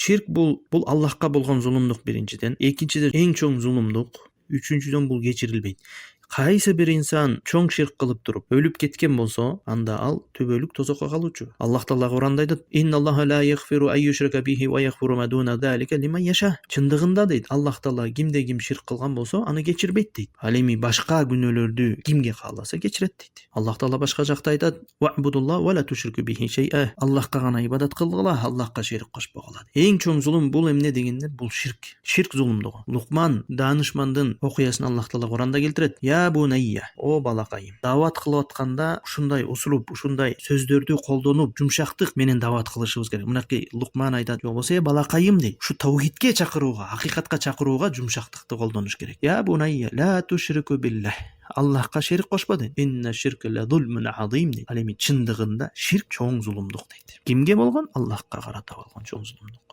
Ширк бул Аллахка болгон зулумдук биринчиден, экинчиден эң чоң зулумдук, үчүнчүдөн бул кечирилбейт. Кайсы бир инсан чоң ширк кылып туруп өлүп кеткен болсо, анда ал түбөлүк тозокко калуучу. Аллах Таала Куранда айтат: "Инналлаха ла ягфиру ан юшрака бихи ва ягфиру ма дуна залика лиман яша". Чындыгында дейт, Аллах Таала кимде ким ширк кылган болсо, аны кечирбейт дейт. Ал эми башка күнөөлөрдү кимге кааласа кечирет дейт. Аллах Таала башка жакта айтат: "Ва'будулла ва ла тушрику бихи шай'a". Аллахка гана ибадат кылгыла, Аллахка шерик кошпогула. Эң чоң зулум бул эмне дегенде, бул ширк. Ширк зулумдугу. Лукман даанышмандын окуясын Аллах Таала Куранда келтирет. "Я бунайя", о балакайым. Дават кылып атканда ушундай усулуп, ушундай сөздөрдү колдонуп, жумшактык менен дават кылышыбыз керек. Мынакей Лукман айтат, "Жобосо балакайым" дейт. Ушу таухидке чакырууга, акыйкатка чакырууга жумшактыкты колдонуш керек. "Я бунайя ла тушрику биллах". Аллахка шерик кошпо дейт. "Инна ширка ла зулмун азим" дейт. Ал эми чындыгында ширк чоң зулумдук дейт. Кимге болгон? Аллахка карата болгон чоң зулумдук.